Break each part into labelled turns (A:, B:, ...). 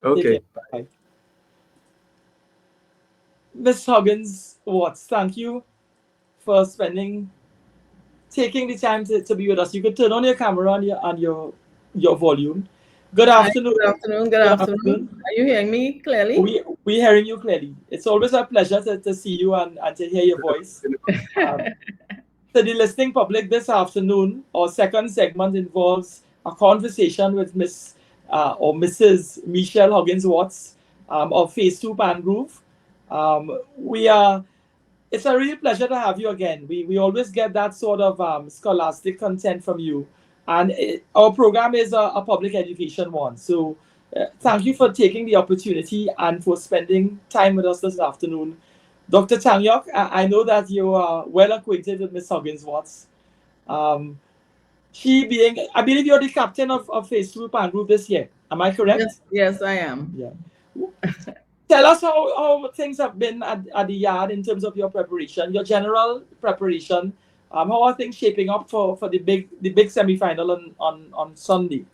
A: Take
B: Okay.
A: care. Bye. Miss Huggins Watts, thank you for taking the time to be with us. You could turn on your camera and your volume. Good
C: Hi,
A: afternoon.
C: good afternoon. Good
A: Good
C: afternoon.
A: afternoon.
C: Are you hearing me clearly?
A: We hearing you clearly. It's always a pleasure to see you and to hear your
B: Good
A: voice.
B: afternoon.
A: Um, to the listening public this afternoon, our second segment involves a conversation with Miss or Mrs. Michelle Huggins Watts of Phase 2 Pangrove. We are It's a real pleasure to have you again. We always get that sort of scholastic content from you. And our program is a public education one. So thank you for taking the opportunity and for spending time with us this afternoon. Dr. Changyok, I know that you are well acquainted with Miss Huggins Watts. Um, I believe you're the captain of Phase 2 Pan Group this year. Am I correct?
C: Yes, yes, I am.
A: Yeah. Tell us how things have been at the yard in terms of your preparation, your general preparation. How are things shaping up for the big semi-final on Sunday?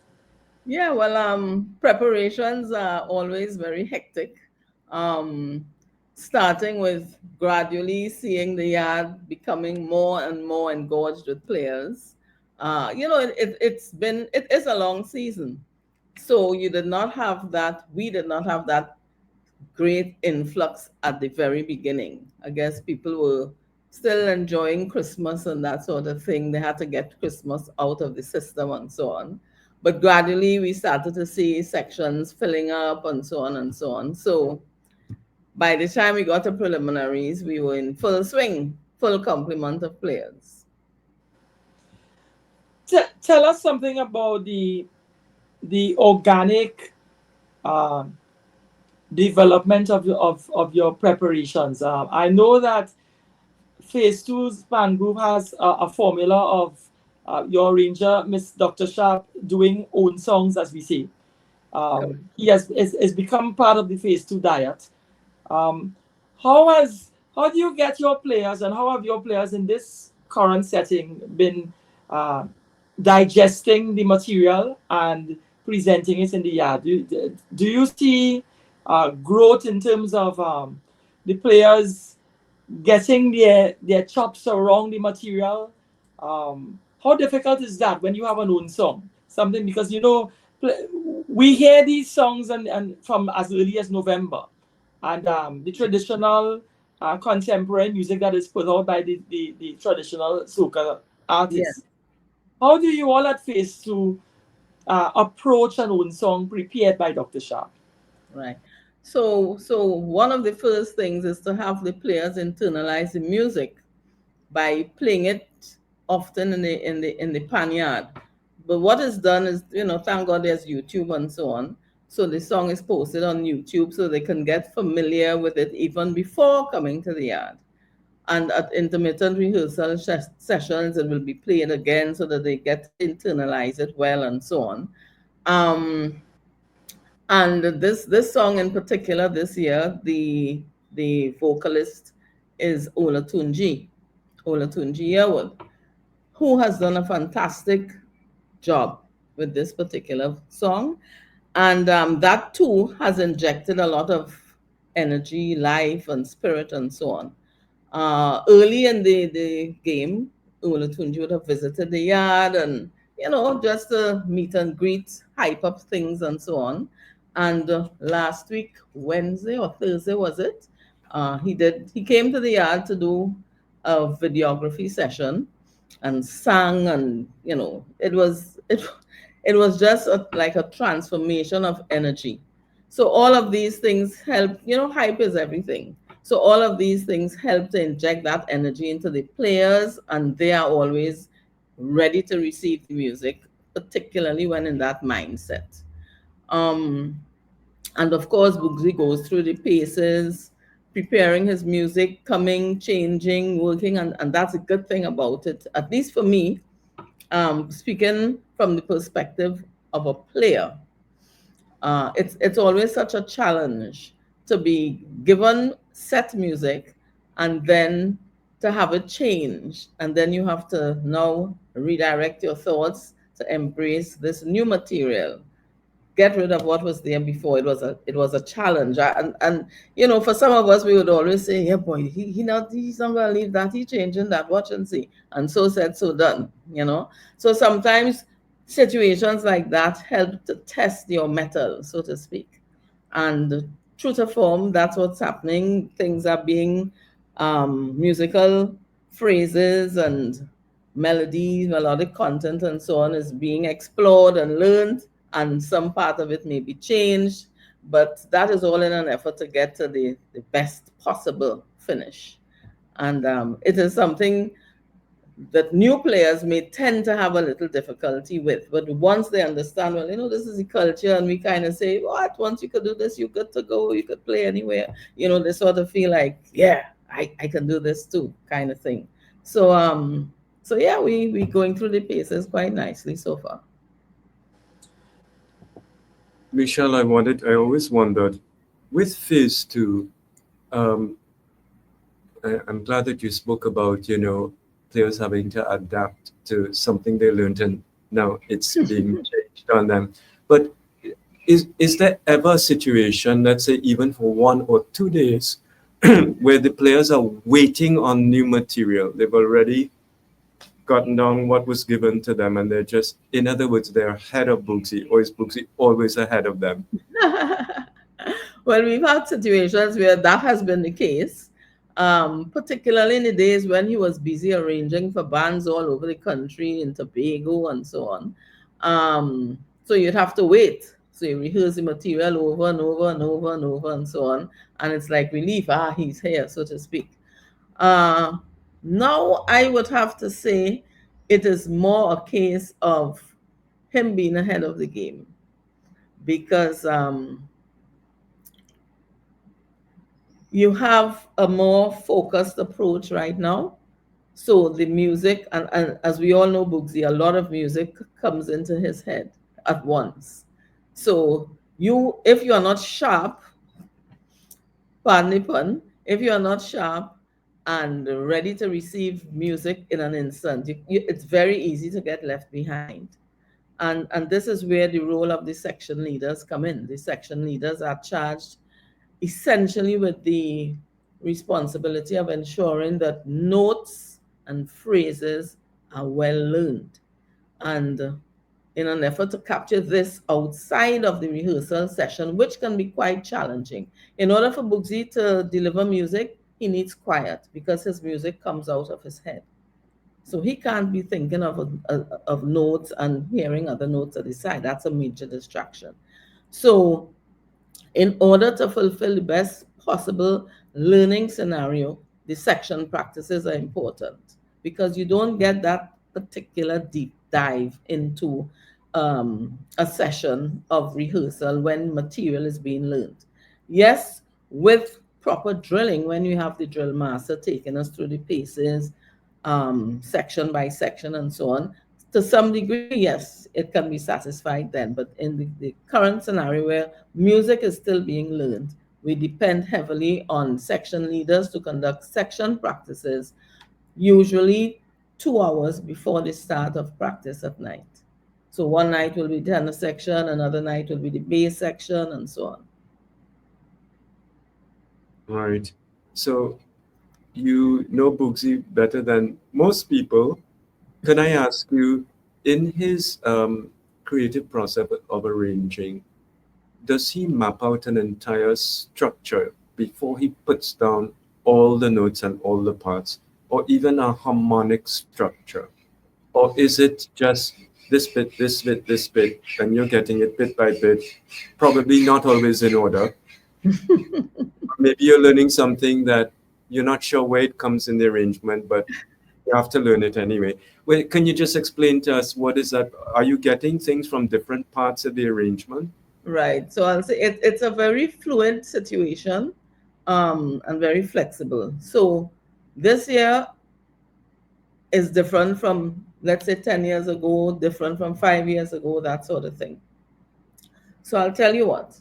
C: Yeah, well, preparations are always very hectic. Um, Starting with gradually seeing the yard becoming more and more engorged with players. It is a long season. So you did not have that, we did not have that great influx at the very beginning. I guess people were still enjoying Christmas and that sort of thing. They had to get Christmas out of the system and so on. But gradually we started to see sections filling up and so on and so on. So by the time we got to preliminaries, we were in full swing, full complement of players.
A: Tell us something about the organic uh, development of your preparations. I know that Phase Two's Pan Group has a formula of your arranger, Miss Dr. Sharp, doing own songs, as we say. He has become part of the Phase 2 diet. Um, how do you get your players, and how have your players in this current setting been uh, digesting the material and presenting it in the yard? Do you see growth in terms of the players getting their chops around the material? How difficult is that when you have an own song? Something because we hear these songs and from as early as November, and the traditional contemporary music that is put out by the traditional soca
C: Yeah,
A: artists. How do you all at Face to approach an own song prepared by Dr. Sharp?
C: right. So one of the first things is to have the players internalize the music by playing it often in the panyard. But what is done is, thank God there's YouTube and so on. So the song is posted on YouTube so they can get familiar with it even before coming to the yard. And at intermittent rehearsal sessions, it will be played again so that they get to internalize it well and so on. Um, and this song in particular this year, the vocalist is Olatunji Yearwood, who has done a fantastic job with this particular song. And that too has injected a lot of energy, life, and spirit, and so on. Early in the game, Olatunji would have visited the yard and, just to meet and greet, hype up things, and so on. And last week, Wednesday or Thursday, was it? He came to the yard to do a videography session and sang, and it was just like a transformation of energy. So all of these things help. Hype is everything. So all of these things help to inject that energy into the players, and they are always ready to receive the music, particularly when in that mindset. um and of course, Bugsy goes through the paces, preparing his music, coming, changing, working, and that's a good thing about it, at least for me. Speaking from the perspective of a player, it's always such a challenge to be given set music and then to have it change, and then you have to now redirect your thoughts to embrace this new material. get rid of what was there before. It was a challenge. And for some of us, we would always say, "Yeah, boy, he's not gonna leave that. He changing that. Watch and see." And so said, so done. So sometimes situations like that help to test your metal, so to speak. And true to form, that's what's happening. Things are being musical phrases and melodies, melodic content, and so on is being explored and learned, and some part of it may be changed, but that is all in an effort to get to the best possible finish. And it is something that new players may tend to have a little difficulty with. But once they understand, well, this is the culture, and we kind of say, what, once you could do this, you're good to go, you could play anywhere, they sort of feel like, yeah, I can do this too, kind of thing. So yeah, we going through the paces quite nicely so far.
B: Michelle, I always wondered, with Phase 2, um, I'm glad that you spoke about, players having to adapt to something they learned and now it's being changed on them. But is there ever a situation, let's say even for 1 or 2 days, where the players are waiting on new material? They've already gotten down what was given to them and they're just, in other words, they're ahead of Bugsy, or is Bugsy always ahead of them?
C: Well, we've had situations where that has been the case, particularly in the days when he was busy arranging for bands all over the country, in Tobago and so on. So you'd have to wait. So you rehearse the material over and over and over and over and so on. And it's like relief, he's here, so to speak. Uh, Now I would have to say it is more a case of him being ahead of the game, because you have a more focused approach right now. So the music, and as we all know, Bugsy, a lot of music comes into his head at once. So if you are not sharp, pardon the pun, if you are not sharp and ready to receive music in an instant, it's very easy to get left behind. And this is where the role of the section leaders come in. The section leaders are charged essentially with the responsibility of ensuring that notes and phrases are well learned. And in an effort to capture this outside of the rehearsal session, which can be quite challenging. In order for Bugsy to deliver music, he needs quiet because his music comes out of his head. So he can't be thinking of notes and hearing other notes at the side. That's a major distraction. So in order to fulfill the best possible learning scenario, the section practices are important, because you don't get that particular deep dive into a session of rehearsal when material is being learned. Yes, with proper drilling, when you have the drill master taking us through the paces, section by section and so on, to some degree, yes, it can be satisfied then. But in the current scenario where music is still being learned, we depend heavily on section leaders to conduct section practices, usually 2 hours before the start of practice at night. So one night will be tenor section, another night will be the bass section, and so on.
B: Right. So you know Bugsy better than most people. Can I ask you, in his creative process of arranging, does he map out an entire structure before he puts down all the notes and all the parts, or even a harmonic structure? Or is it just this bit, this bit, this bit, and you're getting it bit by bit, probably not always in order? Maybe you're learning something that you're not sure where it comes in the arrangement, but you have to learn it anyway. Wait, can you just explain to us what is that? Are you getting things from different parts of the arrangement?
C: Right. So I'll say it's a very fluid situation, and very flexible. So this year is different from, let's say, 10 years ago, different from 5 years ago, that sort of thing. So I'll tell you what.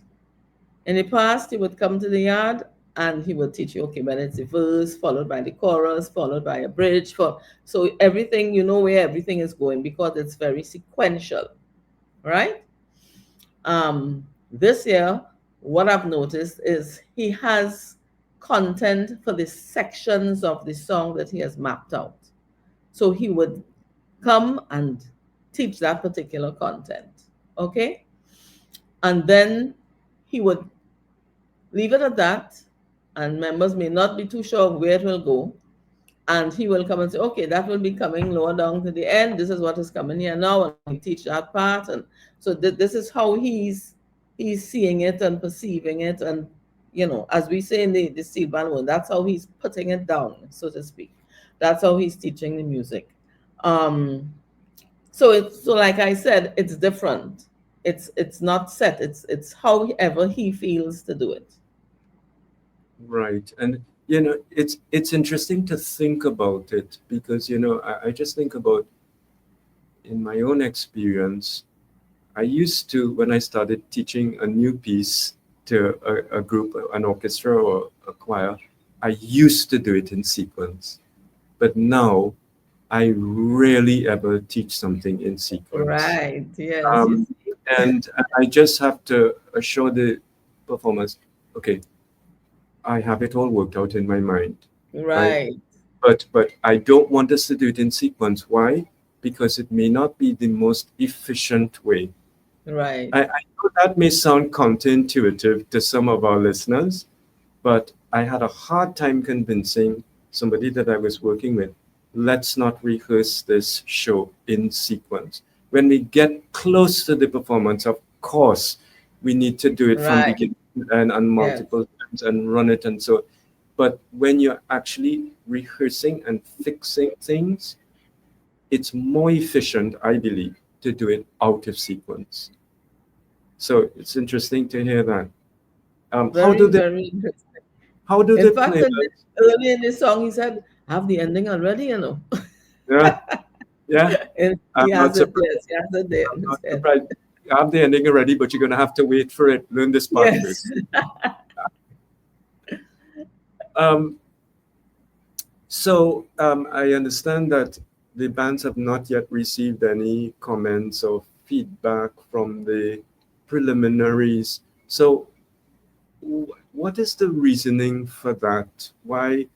C: In the past, he would come to the yard and he would teach you, okay, whether it's a verse, followed by the chorus, followed by a bridge. So everything, you know where everything is going, because it's very sequential, right? This year, what I've noticed is he has content for the sections of the song that he has mapped out. So he would come and teach that particular content. Okay? And then he would leave it at that, and members may not be too sure of where it will go. And he will come and say, okay, that will be coming lower down to the end. This is what is coming here now, and we teach that part. And so this is how he's seeing it and perceiving it. And as we say in the steel band world, that's how he's putting it down, so to speak. That's how he's teaching the music. Um, so like I said, it's different. It's not set. It's however he feels to do it.
B: Right. And it's interesting to think about it because I just think about in my own experience. I used to, when I started teaching a new piece to a group, an orchestra or a choir, I used to do it in sequence. But now I rarely ever teach something in sequence.
C: Right. Yes. You
B: Um,
C: see.
B: and I just have to assure the performers, okay, I have it all worked out in my mind, right?
C: Right.
B: But I don't want us to do it in sequence. Why? Because it may not be the most efficient way.
C: Right.
B: I know that may sound counterintuitive to some of our listeners, but I had a hard time convincing somebody that I was working with, let's not rehearse this show in sequence. When we get close to the performance, of course, we need to do it from
C: Right.
B: beginning and
C: Yes.
B: multiple times and run it and so. But when you're actually rehearsing and fixing things, it's more efficient, I believe, to do it out of sequence. So it's interesting to hear that. Um, how
C: Very,
B: do they
C: very interesting.
B: how do
C: In
B: the
C: fact,
B: players?
C: early in the song, he said, "Have the ending already."
B: Yeah, yeah.
C: And
B: I'm
C: he
B: not
C: has it.
B: surprised.
C: Yes, he has it there
B: I'm
C: in his
B: not
C: head.
B: surprised. You have the ending already, but you're gonna have to wait for it. Learn this part
C: Yes.
B: first. Um, so I understand that the bands have not yet received any comments or feedback from the preliminaries. So what is the reasoning for that? Why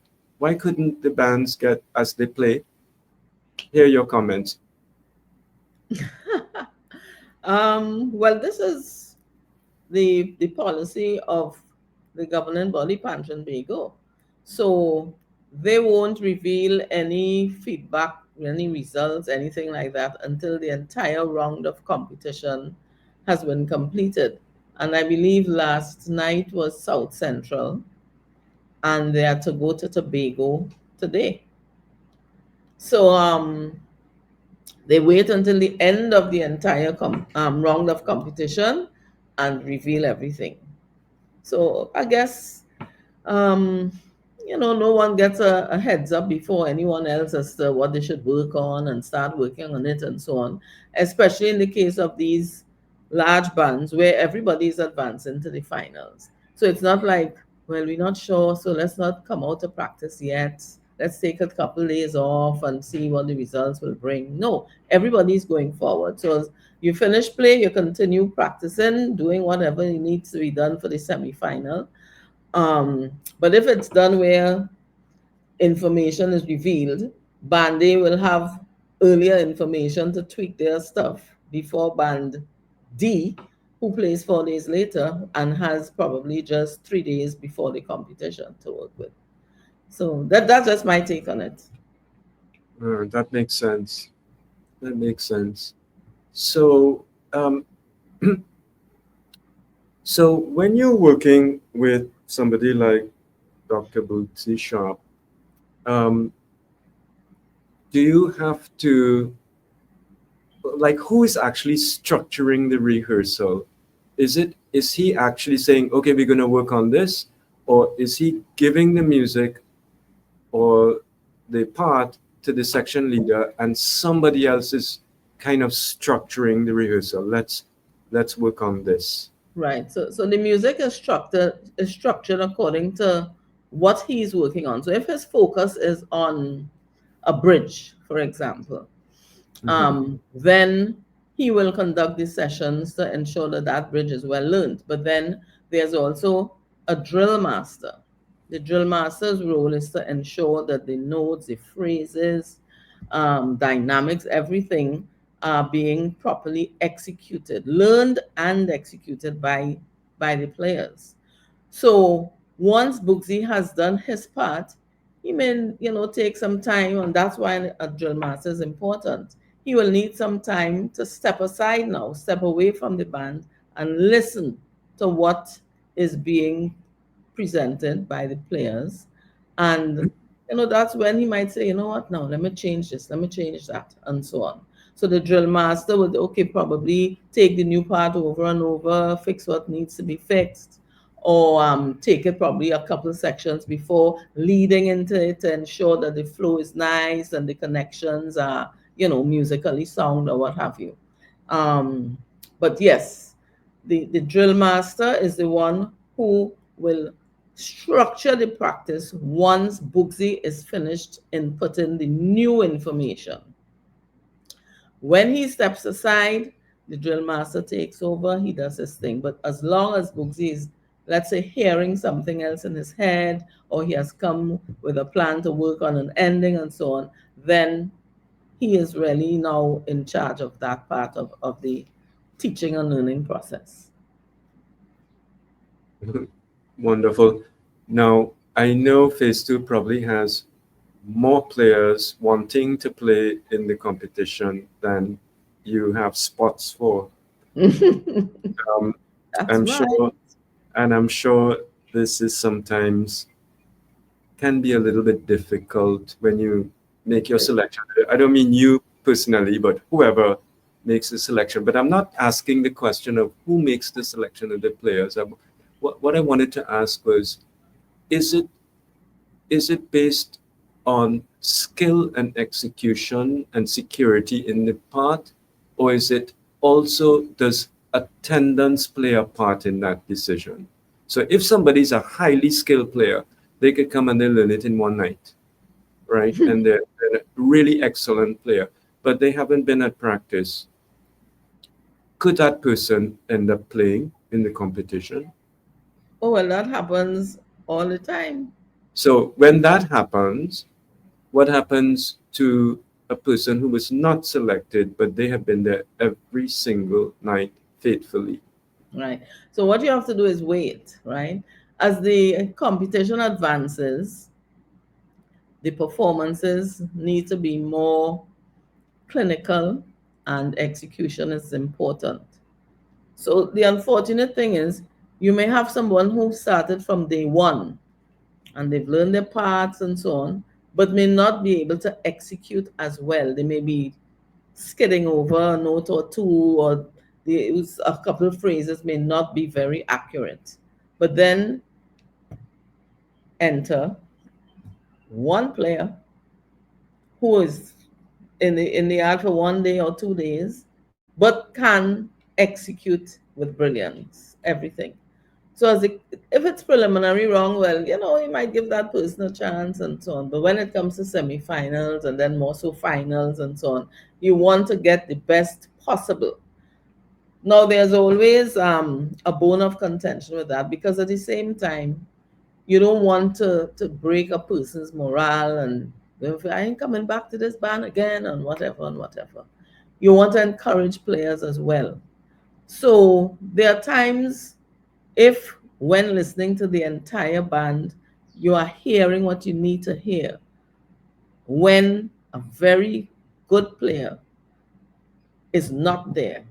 B: couldn't the bands get as they play? Hear your comments.
C: Well, this is the policy of the governing body, Pansion Bago. So they won't reveal any feedback, any results, anything like that until the entire round of competition has been completed. And I believe last night was South Central, and they are to go to Tobago today. So they wait until the end of the entire round of competition and reveal everything. So I guess um, no one gets a heads up before anyone else as to what they should work on and start working on it and so on. Especially in the case of these large bands where everybody is advancing to the finals. So it's not like, well, we're not sure, so let's not come out to practice yet. Let's take a couple days off and see what the results will bring. No, everybody's going forward. So as you finish play, you continue practicing, doing whatever needs to be done for the semi-final. But if it's done where information is revealed, band A will have earlier information to tweak their stuff before band D, who plays 4 days later and has probably just 3 days before the competition to work with. So that's just my take on it.
B: That makes sense. That makes sense. So, um, so when you're working with somebody like Dr. Bootsy Sharp, um, do you have to, like, who is actually structuring the rehearsal? Is he actually saying, okay, we're going to work on this, or is he giving the music or the part to the section leader, and somebody else is kind of structuring the rehearsal? Let's work on this.
C: Right. So the music is structured according to what he's working on. So if his focus is on a bridge, for example,
B: Mhm.
C: then he will conduct the sessions to ensure that that bridge is well learned. But then there's also a drill master. The drill master's role is to ensure that the notes, the phrases, dynamics, everything are being properly executed, learned and executed by the players. So once Bugsy has done his part, he may, take some time, and that's why a drill master is important. He will need some time to step aside now, step away from the band, and listen to what is being presented by the players. And that's when he might say, you know what, now let me change this, let me change that, and so on. So the drill master would, okay, probably take the new part over and over, fix what needs to be fixed, or take it probably a couple of sections before leading into it to ensure that the flow is nice and the connections are, musically sound or what have you. Um, but yes, the drill master is the one who will structure the practice once Bugsy is finished inputting the new information. When he steps aside, the drill master takes over, he does his thing. But as long as Bugsy is, let's say, hearing something else in his head, or he has come with a plan to work on an ending and so on, then he is really now in charge of that part of the teaching and learning process.
B: Wonderful. Now, I know phase two probably has more players wanting to play in the competition than you have spots for. Um,
C: That's
B: I'm
C: right.
B: sure, and I'm sure this is sometimes can be a little bit difficult when you make your selection. I don't mean you personally, but whoever makes the selection. But I'm not asking the question of who makes the selection of the players. What I wanted to ask was, is it is it based on skill and execution and security in the part, or is it also does attendance play a part in that decision? So if somebody's a highly skilled player, they could come and they learn it in one night, right? And they're a really excellent player, but they haven't been at practice. Could that person end up playing in the competition?
C: Oh, well, that happens all the time.
B: So when that happens, what happens to a person who was not selected, but they have been there every single night faithfully?
C: Right. So what you have to do is wait, right? As the competition advances, the performances need to be more clinical and execution is important. So the unfortunate thing is you may have someone who started from day one and they've learned their parts and so on, but may not be able to execute as well. They may be skidding over a note or two, or a couple of phrases may not be very accurate. But then enter one player who is in the art for 1 day or 2 days, but can execute with brilliance everything. So if it's preliminary wrong, well, you might give that person a chance and so on. But when it comes to semifinals and then more so finals and so on, you want to get the best possible. Now, there's always a bone of contention with that, because at the same time, you don't want to break a person's morale and I ain't coming back to this band again and whatever and whatever. You want to encourage players as well. So there are times, if when listening to the entire band, you are hearing what you need to hear, when a very good player is not there,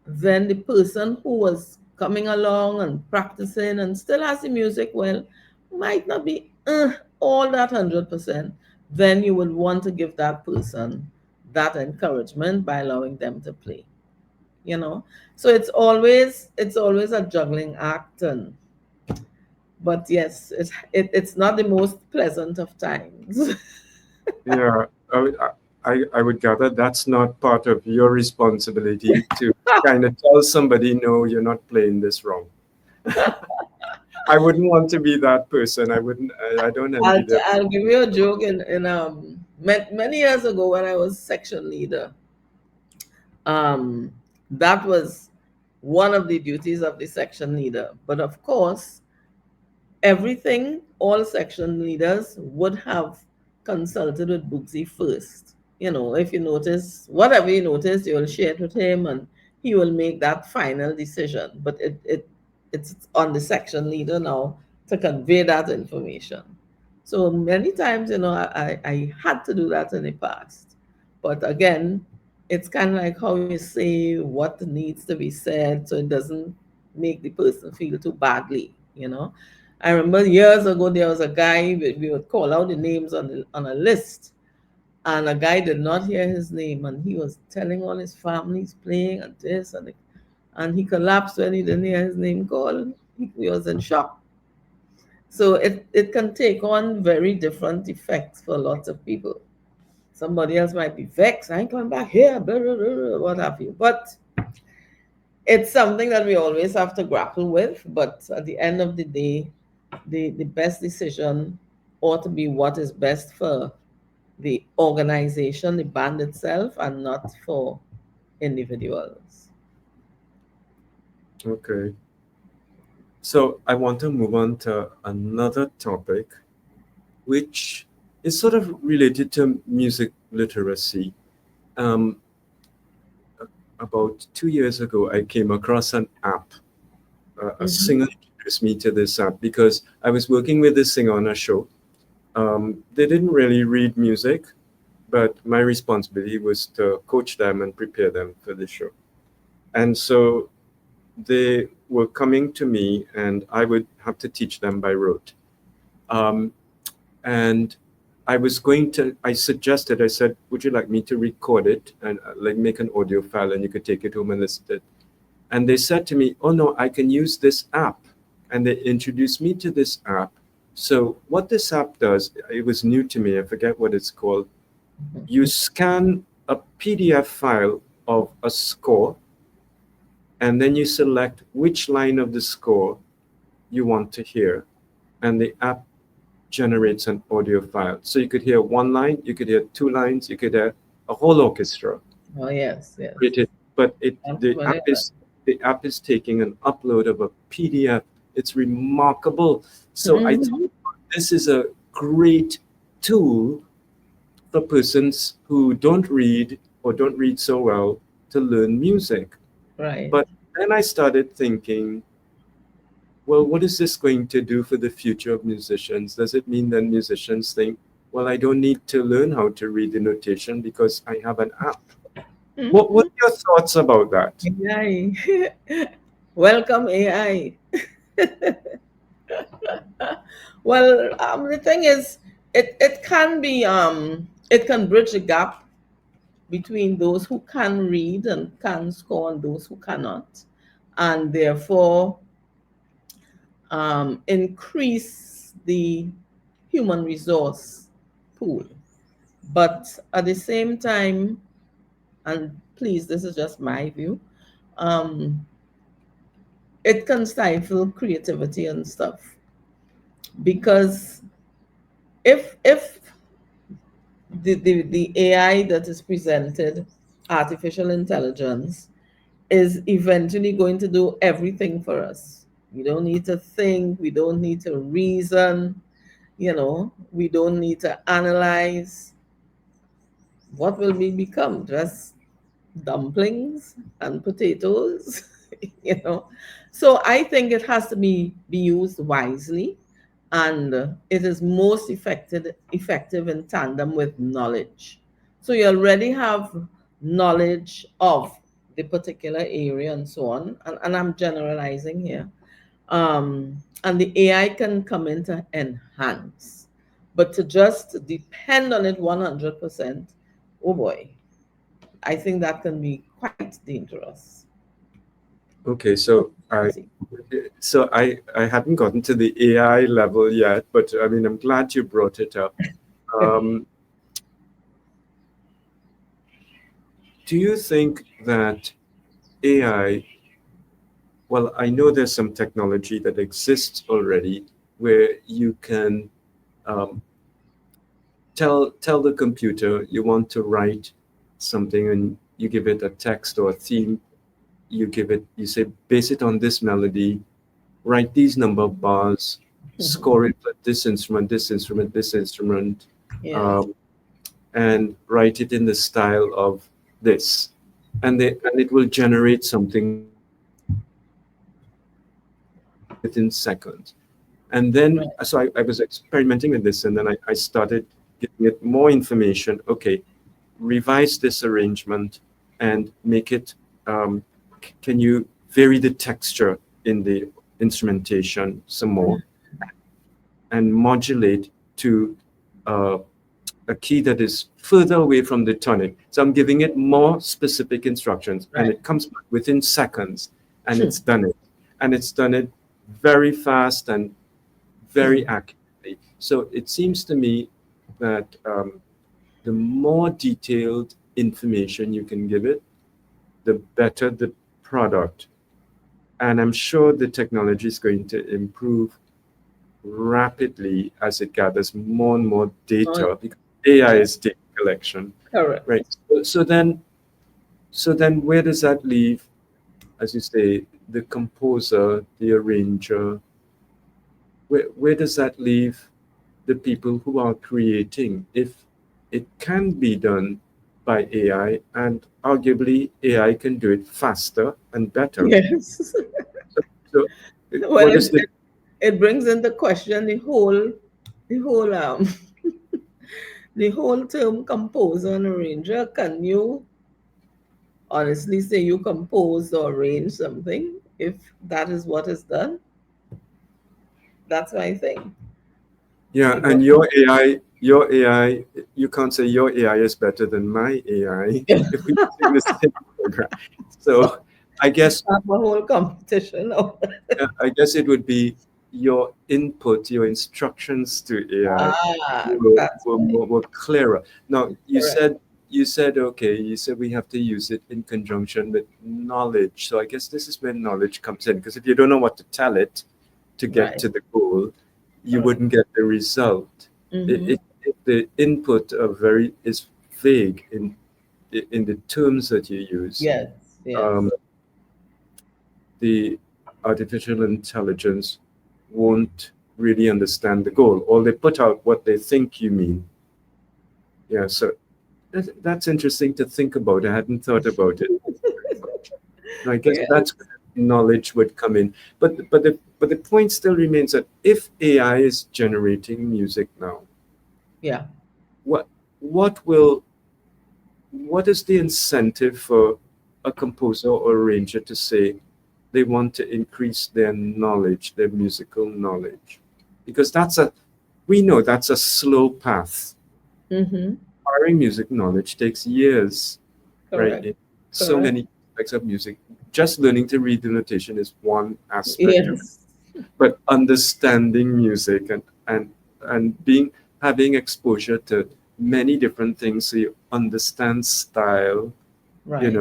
C: then the person who was coming along and practicing and still has the music well might not be all that 100%. Then you would want to give that person that encouragement by allowing them to play. You know, so it's always a juggling act, and but yes, it's not the most pleasant of times.
B: Yeah, I would gather that's not part of your responsibility to kind of tell somebody, no, you're not playing this wrong. I wouldn't want to be that person. I wouldn't. I don't envy them.
C: I'll give you a joke. In many years ago when I was section leader, Um, that was one of the duties of the section leader. But of course, everything, all section leaders would have consulted with Booksy first. You know, if you notice, whatever you notice, you will share it with him and he will make that final decision. But it's on the section leader now to convey that information. So many times, you know, I had to do that in the past. But again, it's kind of like how you say what needs to be said so it doesn't make the person feel too badly, you know. I remember years ago there was a guy we would call out the names on a list, and a guy did not hear his name, and he was telling all his families playing and this and he collapsed when he didn't hear his name called. He was in shock. So it can take on very different effects for lots of people. Somebody else might be vexed. I ain't coming back here, blah, blah, blah, blah, what have you. But it's something that we always have to grapple with. But at the end of the day, the best decision ought to be what is best for the organization, the band itself, and not for individuals.
B: Okay. So I want to move on to another topic, which is sort of related to music literacy. Um, about 2 years ago, I came across an app. A
C: Mm-hmm.
B: singer introduced me to this app because I was working with this singer on a show. They didn't really read music, but my responsibility was to coach them and prepare them for the show. And so they were coming to me, and I would have to teach them by rote. Um, and I suggested, I said, would you like me to record it and like make an audio file and you could take it home and listen to it? And they said to me, oh no, I can use this app. And they introduced me to this app. So what this app does, it was new to me, I forget what it's called. You scan a PDF file of a score, and then you select which line of the score you want to hear. And the app generates an audio file. So you could hear one line, you could hear two lines, you could hear a whole orchestra.
C: Oh yes, yes.
B: But
C: I'm familiar with
B: the app is taking an upload of a PDF. It's remarkable.
C: that.
B: So I thought
C: Mhm.
B: this is a great tool for persons who don't read or don't read so well to learn music.
C: Right.
B: But then I started thinking, well, what is this going to do for the future of musicians? Does it mean that musicians think, well, I don't need to learn how to read the notation because I have an app? What
C: Mhm.
B: are your thoughts about that?
C: AI. Welcome AI. Well, the thing is, it can be it can bridge the gap between those who can read and can score and those who cannot, and therefore increase the human resource pool. But at the same time, and please, this is just my view, um, it can stifle creativity and stuff because if the AI that is presented, artificial intelligence, is eventually going to do everything for us. We don't need to think, we don't need to reason, you know, we don't need to analyze. What will we become? Just dumplings and potatoes, you know? So I think it has to be used wisely, and it is most effective in tandem with knowledge. So you already have knowledge of the particular area and so on, and I'm generalizing here. And the AI can come in to enhance, but to just depend on it 100%, oh boy, I think that can be quite dangerous.
B: Okay,
C: Oh, easy.
B: I hadn't gotten to the AI level yet, but I mean, I'm glad you brought it up. Um, do you think that AI, well, I know there's some technology that exists already where you can um, tell the computer you want to write something, and you give it a text or a theme, you say, base it on this melody, write these number of bars, score it for this instrument, this instrument, this instrument,
C: Yes.
B: um, and write it in the style of this. And it will generate something within seconds. And then,
C: Right.
B: so I was experimenting with this, and then I started giving it more information. Okay, revise this arrangement and make it, can you vary the texture in the instrumentation some more and modulate to uh, a key that is further away from the tonic. So I'm giving it more specific instructions, and
C: Right.
B: it comes back within seconds, and it's done it. And it's done it very fast and very accurately. So it seems to me that the more detailed information you can give it, the better the product. And I'm sure the technology is going to improve rapidly as it gathers more and more
C: Oh,
B: data, because AI
C: yeah.
B: is data collection,
C: Correct.
B: right? So then where does that leave, as you say, the composer, the arranger? Where does that leave the people who are creating, if it can be done by AI, and arguably AI can do it faster and better?
C: Yes.
B: So,
C: Well,
B: what is the
C: it brings into question the whole the whole term composer and arranger. Can you honestly say you compose or arrange something if that is what is done? That's my thing.
B: Yeah,
C: Because
B: and your AI, you can't say your AI is better than my AI if we're using the same program. So I guess
C: have a whole competition.
B: I guess it would be your input, your instructions to AI
C: That's right.
B: were clearer. Now
C: Correct.
B: you said okay, you said we have to use it in conjunction with knowledge. So I guess this is where knowledge comes in, because if you don't know what to tell it to get
C: Right.
B: to the goal, you
C: Correct.
B: wouldn't get the result.
C: Mm-hmm.
B: If the input is vague in the terms that you use,
C: Yes. Yes.
B: um, the artificial intelligence won't really understand the goal, or they put out what they think you mean. Yeah, so that's interesting to think about. I hadn't thought about it. I guess
C: Yeah.
B: that's where knowledge would come in. But the point still remains that if AI is generating music now,
C: Yeah.
B: what what will what is the incentive for a composer or arranger to say they want to increase their knowledge, their musical knowledge? Because we know that's a slow path.
C: Mm-hmm.
B: Acquiring music knowledge takes years, right?
C: Correct.
B: In so
C: Correct.
B: many aspects of music. Just learning to read the notation is one aspect of it,
C: Yes.
B: but understanding music and having exposure to many different things, so you understand style,
C: Right.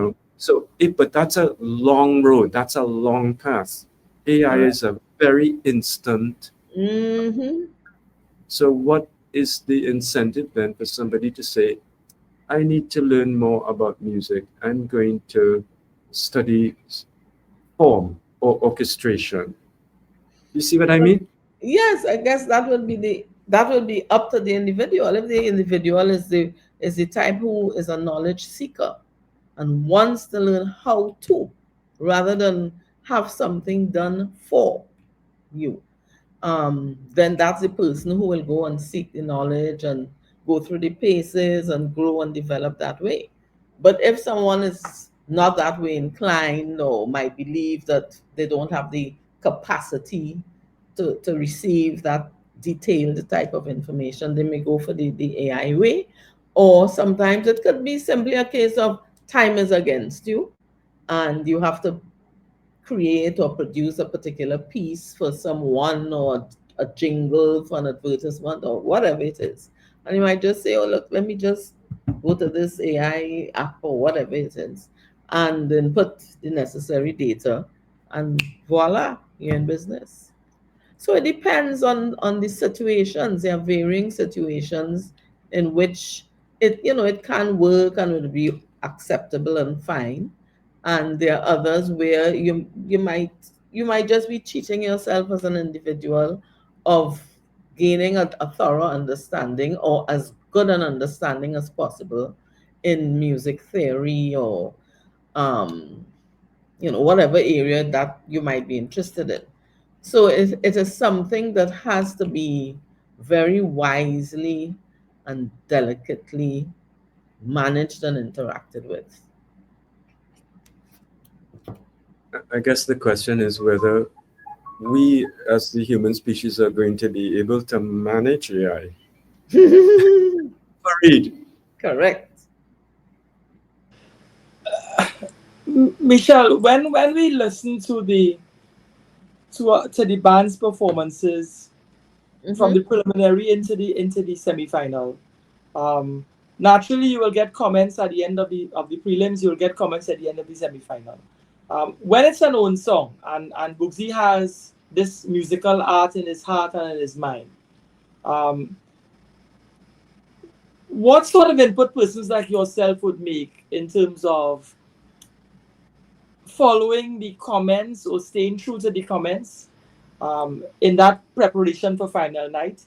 B: but that's a long road, that's a long path. AI
C: Correct.
B: is a very instant.
C: Mm-hmm.
B: So what is the incentive then for somebody to say, I need to learn more about music, I'm going to study form or orchestration? You see what I mean?
C: Yes, I guess that would be up to the individual. If the individual is the type who is a knowledge seeker and wants to learn how to, rather than have something done for you, then that's the person who will go and seek the knowledge and go through the paces and grow and develop that way. But if someone is not that way inclined or might believe that they don't have the capacity to receive that detailed type of information, they may go for the AI way. Or sometimes it could be simply a case of time is against you and you have to create or produce a particular piece for someone or a jingle for an advertisement or whatever it is. And you might just say, oh, look, let me just go to this AI app or whatever it is and then put the necessary data and voila, you're in business. So it depends on the situations. There are varying situations in which it can work and it will be acceptable and fine, and there are others where you might just be cheating yourself as an individual of gaining a thorough understanding, or as good an understanding as possible, in music theory, or um, whatever area that you might be interested in. So it is something that has to be very wisely and delicately managed and interacted with.
B: I guess the question is whether we as the human species are going to be able to manage AI. Farid,
C: Correct.
A: Michelle, when we listen to the band's performances from the
C: Mm-hmm.
A: preliminary into the semi-final, um, naturally you will get comments at the end of the prelims. You will get comments at the end of the semi-final. When it's an own song, and Bugsy has this musical art in his heart and in his mind, um, what sort of input persons like yourself would make in terms of following the comments or staying true to the comments in that preparation for final night?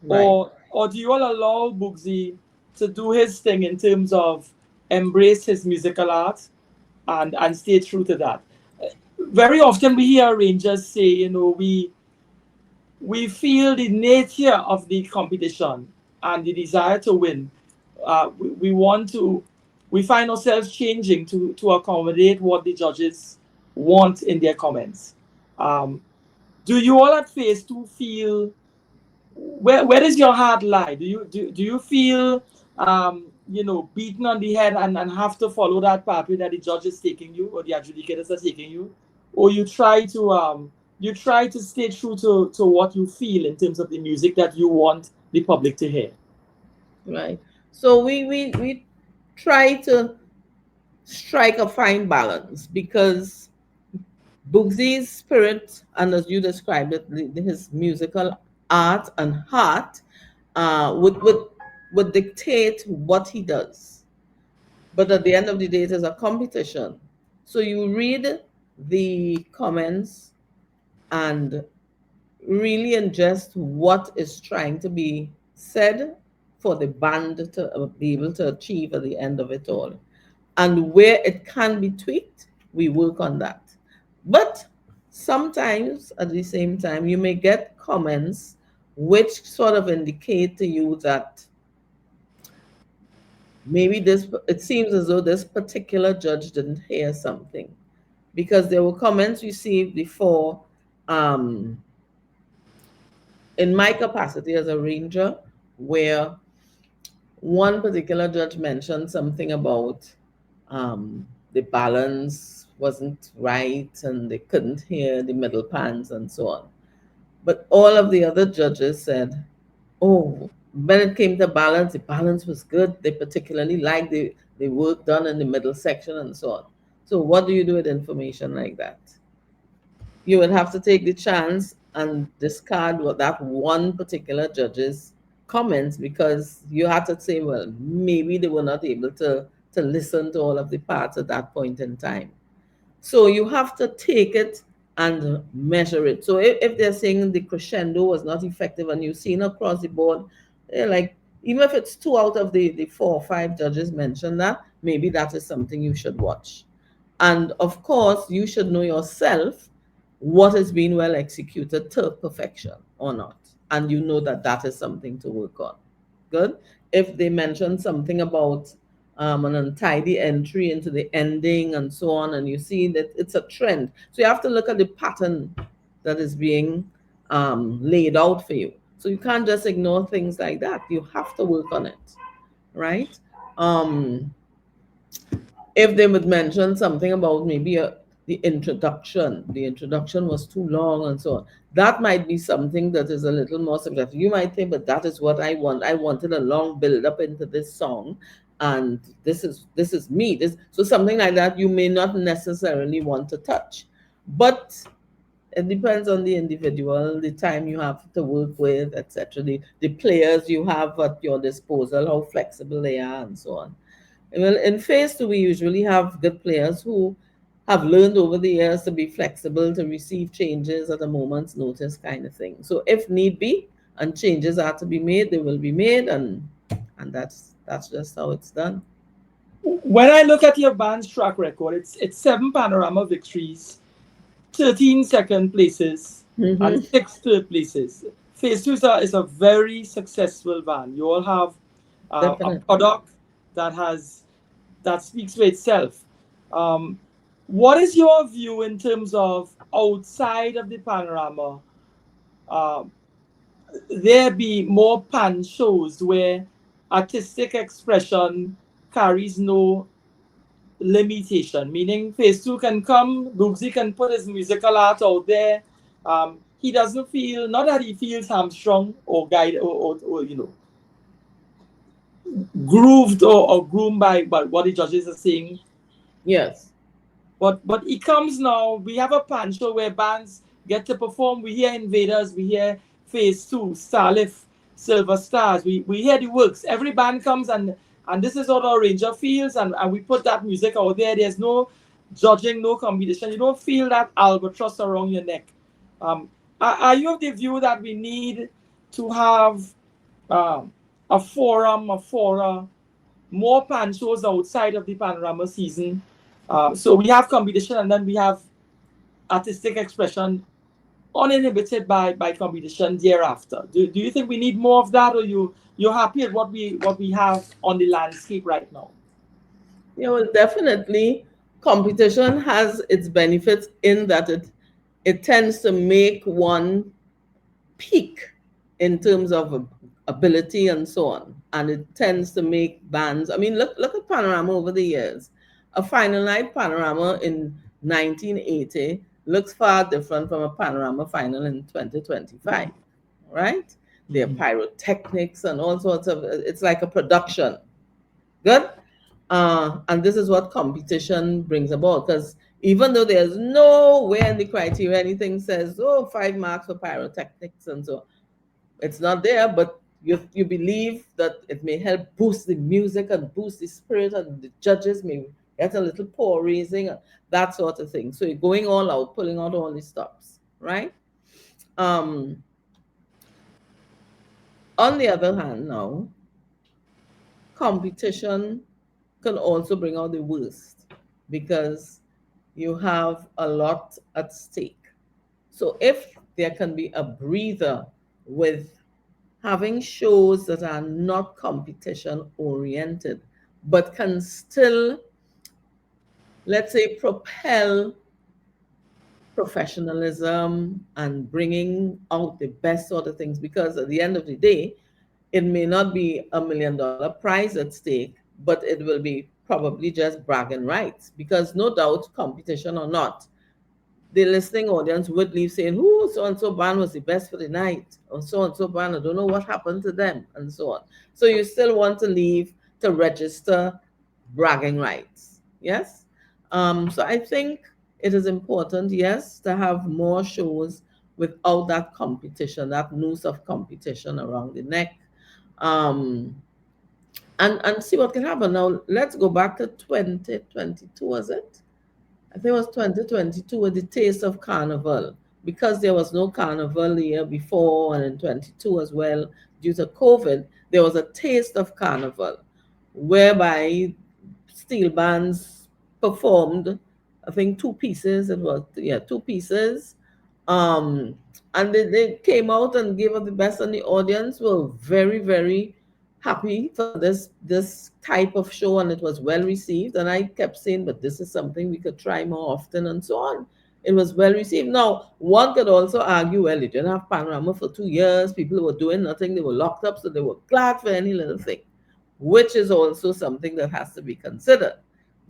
C: Right.
A: Or do you all allow Bugsy to do his thing in terms of embrace his musical art and stay true to that? Very often we hear arrangers say, we feel the nature of the competition and the desire to win. We want to, we find ourselves changing to accommodate what the judges want in their comments. Um, do you all at phase two feel, where does your heart lie? Do you feel beaten on the head and have to follow that pathway that the judge is taking you or the adjudicators are taking you, or you try to stay true to what you feel in terms of the music that you want the public to hear?
C: Right. So we try to strike a fine balance, because Boogsy's spirit, and as you described it, his musical art and heart, would dictate what he does. But at the end of the day, it is a competition. So you read the comments and really ingest what is trying to be said for the band to be able to achieve at the end of it all. And where it can be tweaked, we work on that. But sometimes at the same time, you may get comments which sort of indicate to you that maybe this, it seems as though this particular judge didn't hear something, because there were comments received before, um, in my capacity as a ranger, where one particular judge mentioned something about, the balance wasn't right and they couldn't hear the middle pans and so on. But all of the other judges said, oh, when it came to balance, the balance was good. They particularly liked the work done in the middle section and so on. So, what do you do with information like that? You would have to take the chance and discard what that one particular judge's comments, because you had to say, well, maybe they were not able to listen to all of the parts at that point in time. So you have to take it and measure it. So if they're saying the crescendo was not effective and you've seen across the board, they're like, even if it's two out of the four or five judges mentioned that, maybe that is something you should watch. And of course, you should know yourself what is being well executed to perfection or not. And you know that that is something to work on. Good. If they mention something about, an untidy entry into the ending and so on, and you see that it's a trend. So you have to look at the pattern that is being, laid out for you. So you can't just ignore things like that. You have to work on it, right? Um, if they would mention something about maybe the introduction was too long and so on, that might be something that is a little more subjective. You might think, but that is what I want. I wanted a long build up into this song, and this is me. This, so something like that you may not necessarily want to touch, but it depends on the individual, the time you have to work with, etc. The players you have at your disposal, how flexible they are, and so on. Well, in phase two, we usually have good players who have learned over the years to be flexible, to receive changes at a moment's notice, kind of thing. So, if need be, and changes are to be made, they will be made, and that's just how it's done.
A: When I look at your band's track record, it's seven Panorama victories, 13 second places, and
C: Hmm.
A: six third places. Phase two is a very successful band. You all have a
C: Definitely.
A: product that has that speaks for itself. Um, what is your view in terms of outside of the Panorama? Um, there be more pan shows where artistic expression carries no limitation, meaning phase two can come, Boogsy can put his musical art out there. He doesn't feel, not that he feels hamstrung or guided or grooved or groomed by what the judges are saying.
C: Yes.
A: But it comes now. We have a pan show where bands get to perform. We hear Invaders, we hear Phase Two, Starlift, Silver Stars. We hear the works. Every band comes and this is what our Ranger feels, and we put that music out there. There's no judging, no competition. You don't feel that albatross around your neck. Are you of the view that we need to have um, a forum, a fora, more pan shows outside of the panorama season? So we have competition and then we have artistic expression uninhibited by competition thereafter. Do you think we need more of that, or you're happy at what we have on the landscape right now?
C: Yeah, well, definitely, competition has its benefits in that it tends to make one peak in terms of ability and so on, and it tends to make bands. I mean, look at Panorama over the years. A final night Panorama in 1980 looks far different from a Panorama final in 2025, right? There are
A: Mhm.
C: pyrotechnics and all sorts of. It's like a production. Good. And this is what competition brings about. Because even though there's nowhere in the criteria anything says, oh, 5 marks for pyrotechnics and so on, it's not there, but you believe that it may help boost the music and boost the spirit, and the judges may get a little paw raising, that sort of thing. So you're going all out, pulling out all the stops, right? Um, on the other hand, now, competition can also bring out the worst because you have a lot at stake. So if there can be a breather with having shows that are not competition oriented, but can still, let's say, propel professionalism and bringing out the best sort of things, because at the end of the day, it may not be $1 million prize at stake, but it will be probably just bragging rights. Because no doubt, competition or not, the listening audience would leave saying, "Who so and so band was the best for the night," or "so and so band, I don't know what happened to them," and so on. So you still want to leave to register bragging rights, yes. So I think it is important, yes, to have more shows without that competition, that noose of competition around the neck. Um, and see what can happen. Now let's go back to 2022, was it? I think it was 2022 with the taste of carnival, because there was no carnival the year before, and in 22 as well, due to COVID, there was a taste of carnival whereby steel bands performed, I think, two pieces. It was, yeah, two pieces. Um, and they came out and gave us the best, and the audience were very, very happy for this type of show, and it was well received. And I kept saying, but this is something we could try more often and so on. It was well received. Now, one could also argue, well, you didn't have Panorama for 2 years, people were doing nothing, they were locked up, so they were glad for any little thing, which is also something that has to be considered.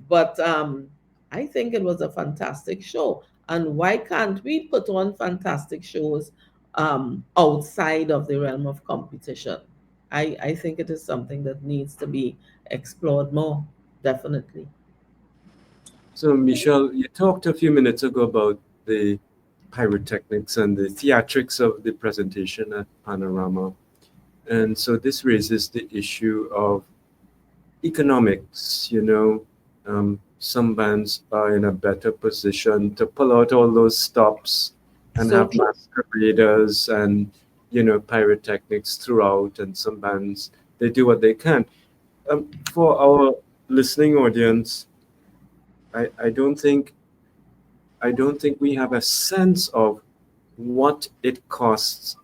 C: But I think it was a fantastic show. And why can't we put on fantastic shows outside of the realm of competition? I think it is something that needs to be explored more, definitely.
B: So, Michelle, you talked a few minutes ago about the pyrotechnics and the theatrics of the presentation at Panorama. And so this raises the issue of economics, some bands are in a better position to pull out all those stops and
C: So
B: have
C: true.
B: masqueraders and, pyrotechnics throughout, and some bands, they do what they can. For our listening audience, I, I don't think I don't think we have a sense of what it costs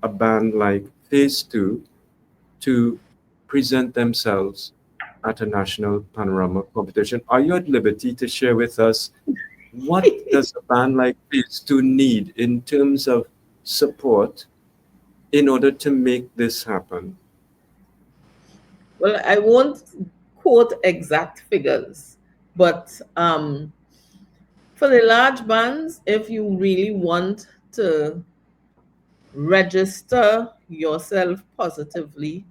B: a band like Phase Two to present themselves at a national panorama competition. Are you at liberty to share with us what does a band like Phase Two need in terms of support in order to make this happen?
C: Well, I won't quote exact figures, but for the large bands, if you really want to register yourself positively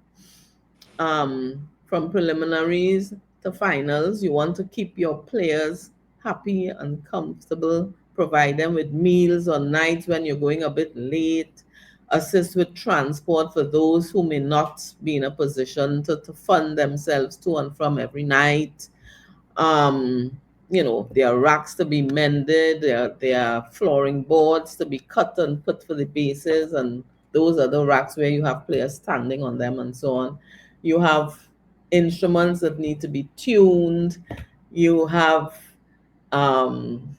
C: from preliminaries to finals, you want to keep your players happy and comfortable, provide them with meals on nights when you're going a bit late, assist with transport for those who may not be in a position to fund themselves to and from every night. um there are racks to be mended, there are flooring boards to be cut and put for the bases, and those are the racks where you have players standing on them and so on. You have instruments that need to be tuned. You have um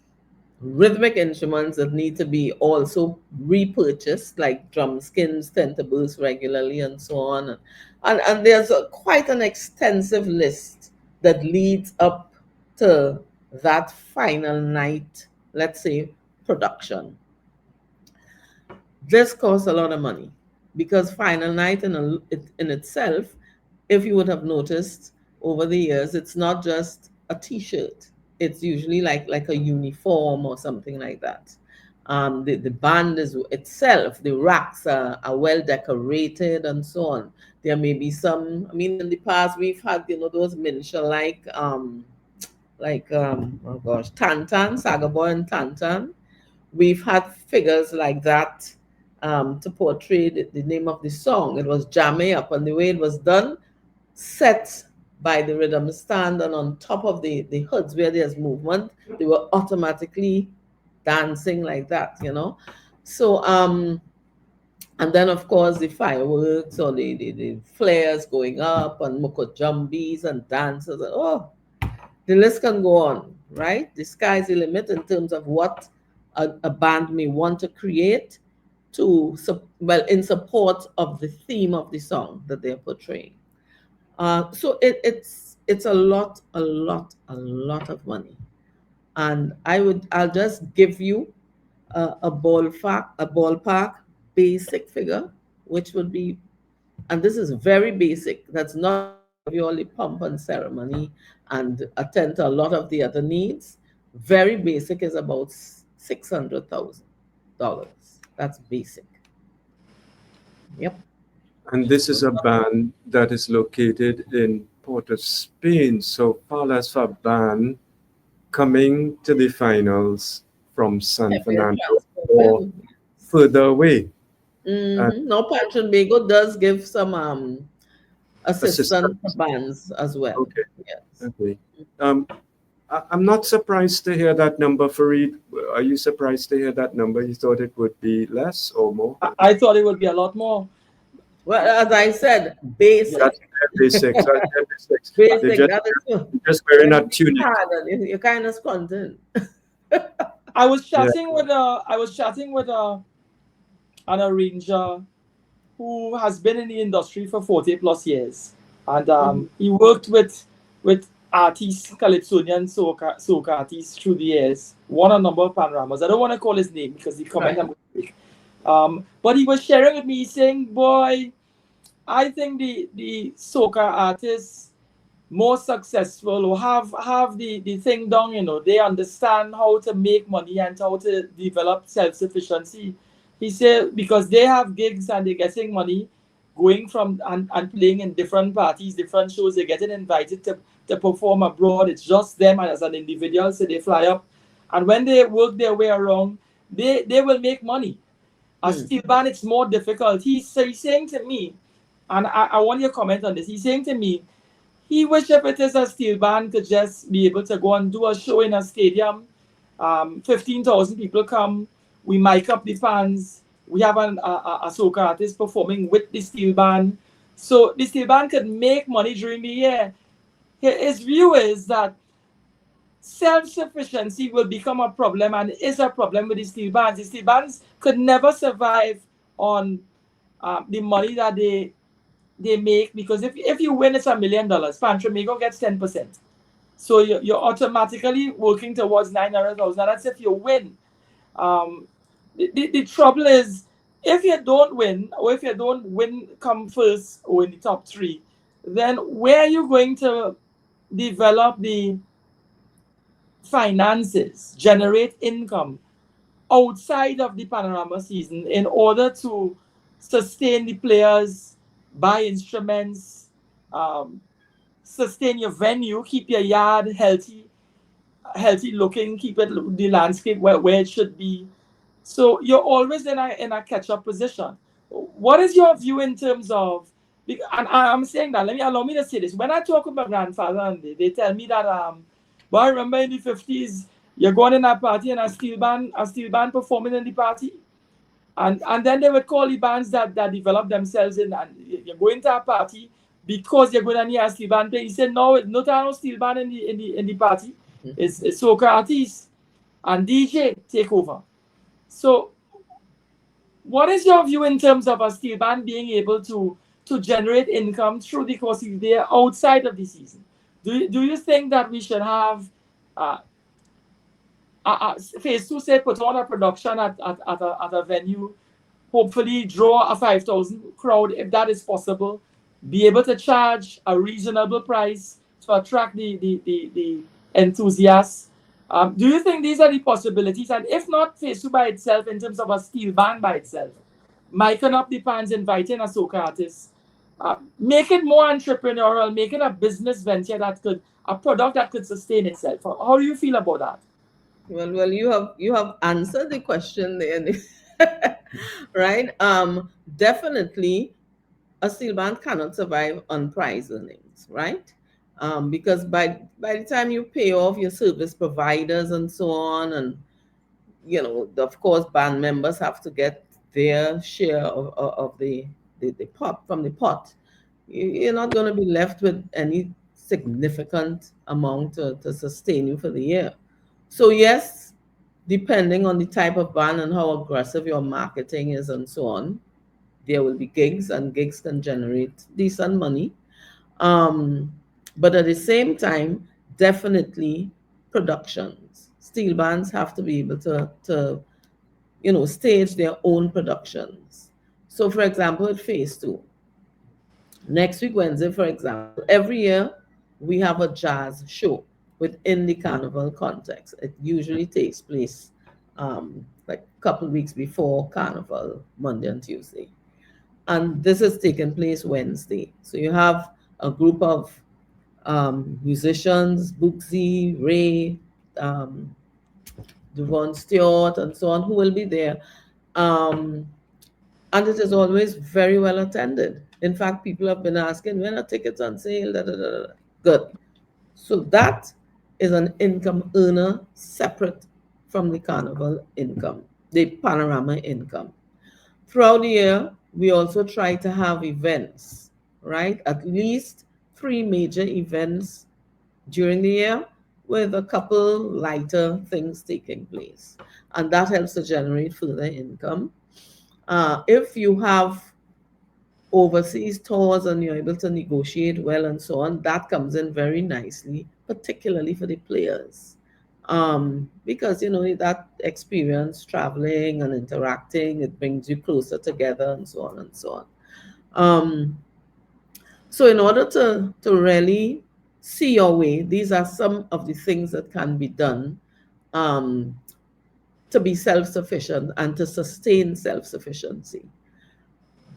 C: rhythmic instruments that need to be also repurchased, like drum skins tend to burst regularly and so on. And there's quite an extensive list that leads up to that final night, let's say, production. This costs a lot of money because final night in itself, if you would have noticed over the years, it's not just a t-shirt. It's usually like a uniform or something like that. The band is itself, the racks are well decorated and so on. There may be some, I mean, in the past we've had, those miniature oh gosh, Tantan, Saga Boy and Tantan. We've had figures like that to portray the name of the song. It was jamming up, and the way it was done, set by the rhythm stand, and on top of the hoods where there's movement, they were automatically dancing like that. So, and then of course the fireworks or the flares going up and moko jumbies and dances. And, oh, the list can go on, right? The sky's the limit in terms of what a band may want to create well, in support of the theme of the song that they're portraying. So it's a lot of money, and I'll just give you a ballpark basic figure, which would be, and this is very basic. That's not going to give you all the pomp and ceremony and attend to a lot of the other needs. Very basic is about $600,000. That's basic. Yep.
B: And this is a band that is located in Port of Spain. So far as for a band coming to the finals from San
C: Heavier
B: Fernando
C: transport
B: or
C: bill.
B: further away, and
C: No, Pension Bago does give some assistance to
B: assistance.
C: bands as well.
B: Okay,
C: Yes.
B: okay. Um, I'm not surprised to hear that number, Fareed. Are you surprised to hear that number? You thought it would be less or more?
A: I thought it would be a lot more.
C: Well, as I said,
A: Yeah.
C: basic.
B: That's their basics. That's their basics. They're
C: Basic,
B: just,
C: that is so.
B: they're just wearing
C: When
B: a
C: you
B: tunic.
C: hard and you're kind of squinting.
A: I was
B: Yeah.
A: chatting with an arranger who has been in the industry for 40 plus years, and
C: Mhm.
A: he worked with artists, Calypsonian soca artists through the years. Won a number of panoramas. I don't want to call his name because the comment
C: Right.
A: I'm going to make. But he was sharing with me, saying, "Boy, I think the soca artists more successful or have the thing down, they understand how to make money and how to develop self-sufficiency." He said because they have gigs and they're getting money going from and playing in different parties, different shows, they're getting invited to perform abroad. It's just them as an individual, so they fly up. And when they work their way around, they will make money. A
C: Hmm.
A: steel band, it's more difficult. He's saying to me, and I want your comment on this. He's saying to me, he wish if it is a steel band could just be able to go and do a show in a stadium. 15,000 people come. We mic up the fans. We have a soca artist performing with the steel band. So the steel band could make money during the year. His view is that self-sufficiency will become a problem and is a problem with the steel bands. The steel bands could never survive on the money that they make, because if you win it's $1 million, Pantramigo gets 10%. So you're automatically working towards 900,000. That's if you win. Um, the trouble is, if you don't win, or if you don't win come first or in the top three, then where are you going to develop the finances, generate income outside of the panorama season in order to sustain the players, buy instruments, um, sustain your venue, keep your yard healthy looking, keep it the landscape where it should be. So you're always in a catch up position. What is your view in terms of? And I'm saying that. Allow me to say this. When I talk with my grandfather, and they tell me that well, I remember in the 50s, you're going in a party and a steel band performing in the party, and then they would call the bands that develop themselves in, and you're going to a party because you're going to need a steel band play. He said no, not no steel band in the party. It's soca artists and DJ take over. So what is your view in terms of a steel band being able to generate income through the course of the day outside of the season? Do you think that we should have uh, phase two, say, put on a production at a venue, hopefully draw a 5,000 crowd if that is possible, be able to charge a reasonable price to attract the enthusiasts? Do you think these are the possibilities? And if not phase two by itself, in terms of a steel band by itself, micing up the fans, inviting a soca artist, make it more entrepreneurial, make it a business venture a product that could sustain itself. How do you feel about that?
C: Well, you have answered the question there, right? Definitely, a steel band cannot survive on prize earnings, right? Because by the time you pay off your service providers and so on, and of course, band members have to get their share of the pot from the pot. You're not going to be left with any significant amount to sustain you for the year. So yes, depending on the type of band and how aggressive your marketing is and so on, there will be gigs, and gigs can generate decent money. Um, but at the same time, definitely productions. Steel bands have to be able to stage their own productions. So, for example, at Phase 2, next week, Wednesday, for example, every year we have a jazz show within the carnival context. It usually takes place like a couple of weeks before carnival, Monday and Tuesday. And this is taking place Wednesday. So you have a group of musicians, Booksy, Ray, um, Devon Stewart, and so on, who will be there. Um, and it is always very well attended. In fact, people have been asking, when are tickets on sale? Da, da, da, da. Good. So that is an income earner separate from the carnival income, the panorama income. Throughout the year, we also try to have events, right? At least 3 major events during the year with a couple lighter things taking place. And that helps to generate further income. If you have overseas tours and you're able to negotiate well and so on, that comes in very nicely, particularly for the players. Because that experience traveling and interacting, it brings you closer together and so on and so on. Um, so in order to really see your way, these are some of the things that can be done um, to be self-sufficient and to sustain self-sufficiency.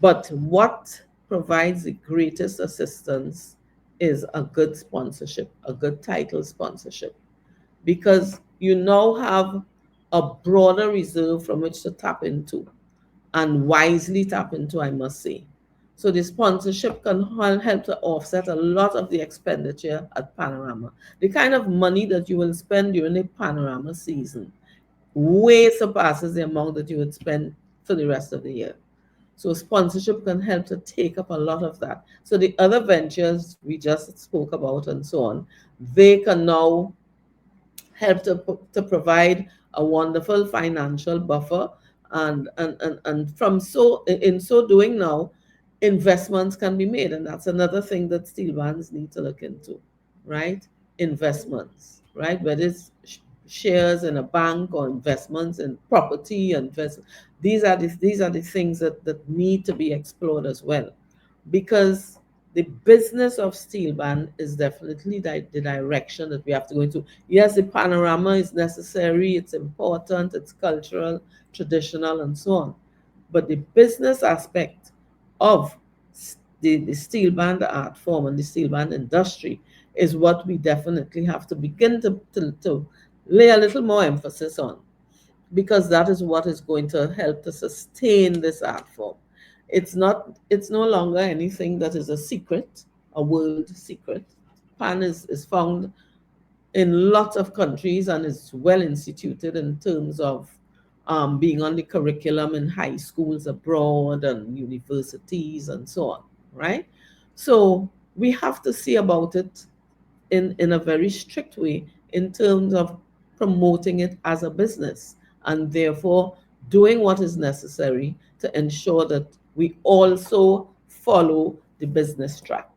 C: But what provides the greatest assistance is a good sponsorship, a good title sponsorship, because you now have a broader reserve from which to tap into, and wisely tap into, I must say. So the sponsorship can help to offset a lot of the expenditure at Panorama. The kind of money that you will spend during the Panorama season way surpasses the amount that you would spend for the rest of the year. So sponsorship can help to take up a lot of that. So the other ventures we just spoke about and so on, they can now help to provide a wonderful financial buffer, and from so in so doing now, investments can be made, and that's another thing that steel bands need to look into, right? Investments, right? Whether it's shares in a bank or investments in property, these are the things that need to be explored as well, because the business of steel band is definitely the direction that we have to go into. Yes, the panorama is necessary, it's important, it's cultural, traditional, and so on. But the business aspect of the steel band art form and the steel band industry is what we definitely have to begin to lay a little more emphasis on, because that is what is going to help to sustain this art form. It's no longer anything that is a secret, a world secret. Pan is found in lots of countries and is well instituted in terms of being on the curriculum in high schools abroad and universities and so on, right? So we have to see about it in a very strict way in terms of promoting it as a business, and therefore doing what is necessary to ensure that we also follow the business track.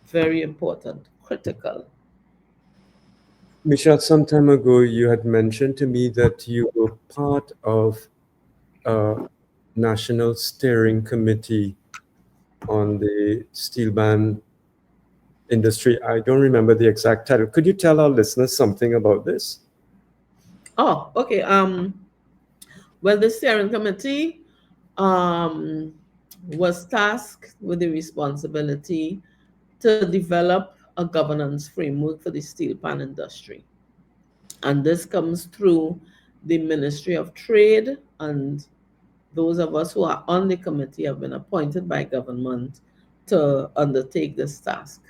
C: Very important, critical.
B: Michelle, some time ago, you had mentioned to me that you were part of a national steering committee on the steel band industry. I don't remember the exact title. Could you tell our listeners something about this?
C: Oh, okay. Well, the steering committee um, was tasked with the responsibility to develop a governance framework for the steel pan industry. And this comes through the Ministry of Trade, and those of us who are on the committee have been appointed by government to undertake this task.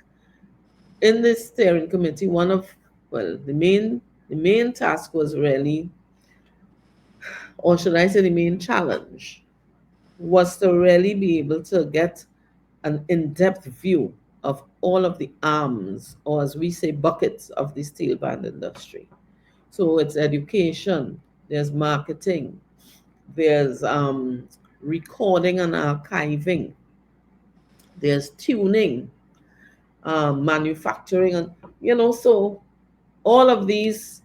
C: In this steering committee, well, the main task was really, or should I say the main challenge, was to really be able to get an in-depth view of all of the arms, or as we say, buckets of the steel band industry. So it's education, there's marketing, there's recording and archiving, there's tuning, manufacturing, and so all of these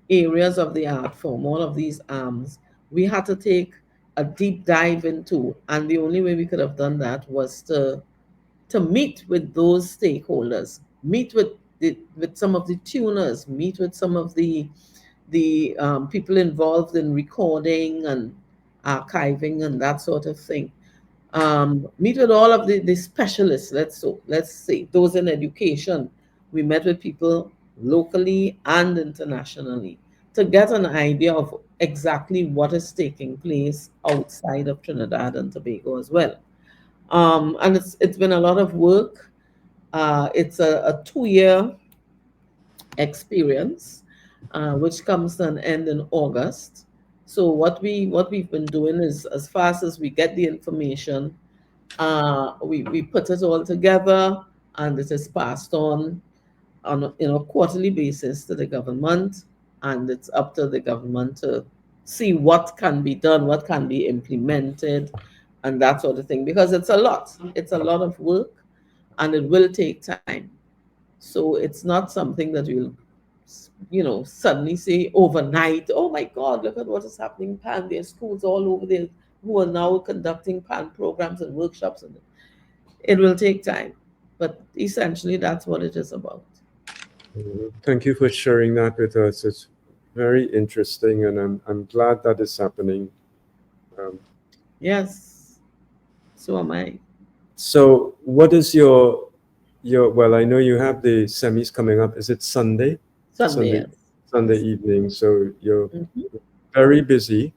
C: areas of the art form, all of these arms, we had to take a deep dive into, and the only way we could have done that was to meet with those stakeholders, meet with some of the tuners, meet with some of the people involved in recording and archiving and that sort of thing. Meet with all of the specialists. Let's say those in education. We met with people locally and internationally to get an idea of exactly what is taking place outside of Trinidad and Tobago as well. And it's been a lot of work. It's a 2 year experience, which comes to an end in August. So what we've been doing is, as fast as we get the information, we put it all together, and it is passed on a quarterly basis to the government, and it's up to the government to see what can be done, what can be implemented, and that sort of thing. Because it's a lot of work, and it will take time. So it's not something that you'll suddenly say overnight, oh my God, look at what is happening, pan. There's schools all over there who are now conducting pan programs and workshops, and it will take time. But essentially, that's what it is about.
B: Thank you for sharing that with us. It's very interesting, and I'm glad that is happening. Um,
C: Yes, so am I.
B: so, what is your? Well, I know you have the semis coming up. Is it Sunday?
C: Sunday,
B: Sunday,
C: yes.
B: Sunday
C: Yes.
B: evening. So you're
C: Mhm.
B: very busy.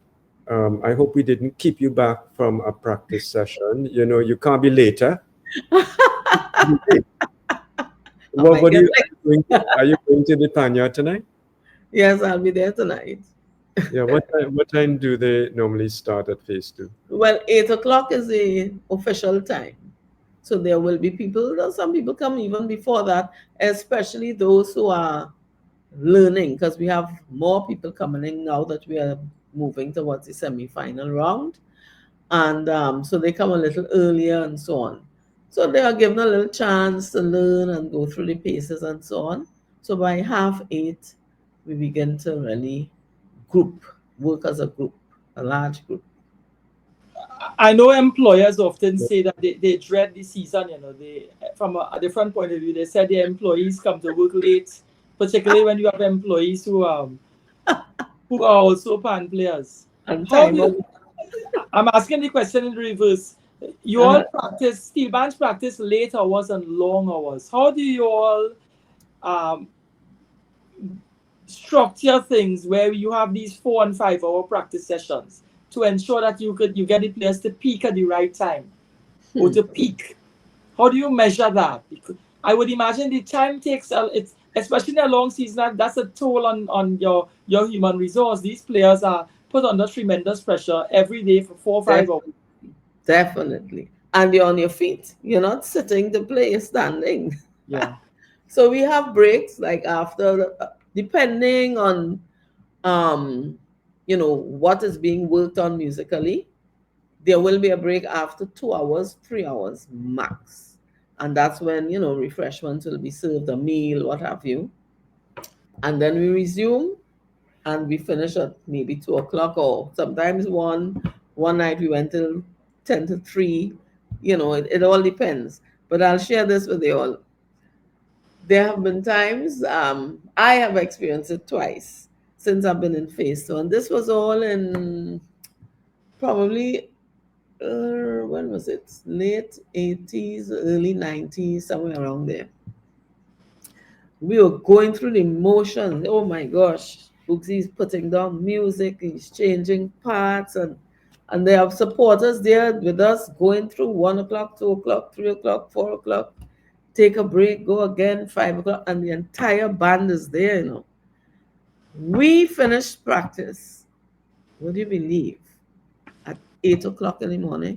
B: I hope we didn't keep you back from a practice session. You know, you can't be later.
C: Oh my
B: What are
C: goodness.
B: are you going to the Tanya tonight?
C: Yes, I'll be there tonight.
B: Yeah, what time do they normally start at phase two?
C: Well, 8 o'clock is the official time. So there will be people, some people come even before that, especially those who are learning, because we have more people coming in now that we are moving towards the semi-final round. And so they come a little earlier and so on. So they are given a little chance to learn and go through the paces and so on. So by half eight, we begin to really group, work as a group, a large group.
A: I know employers often say that they dread the season, they from a different point of view, they said their employees come to work late, particularly when you have employees who are also pan players.
C: And
A: How
C: time
A: do
C: up.
A: you, I'm asking the question in reverse. You all
C: Uh-huh.
A: practice steel bands practice late hours and long hours. How do you all um, structure things where you have these 4 and 5 hour practice sessions to ensure that you get the players to peak at the right time or
C: Hmm.
A: to peak? How do you measure that? Because I would imagine the time takes it's especially in a long season that's a toll on your human resource. These players are put under tremendous pressure every day for 4 or 5 hours.
C: Def- Definitely. And you're on your feet. You're not sitting to play, you're standing.
A: Yeah.
C: So we have breaks like after, depending on um, what is being worked on musically. There will be a break after 2 hours, 3 hours max. And that's when, refreshments will be served, a meal, what have you. And then we resume and we finish at maybe 2 o'clock or sometimes one. One night we went till 10 to 3. It all depends. But I'll share this with you all. There have been times, I have experienced it twice since I've been in phase two. And this was all in probably, when was it? Late 80s, early 90s, somewhere around there. We were going through the motions. Oh my gosh. Boogsy's putting down music, he's changing parts, and they have supporters there with us going through 1 o'clock, 2 o'clock, 3 o'clock, 4 o'clock, take a break, go again, 5 o'clock, and the entire band is there. We finished practice. What do you believe? At 8 o'clock in the morning.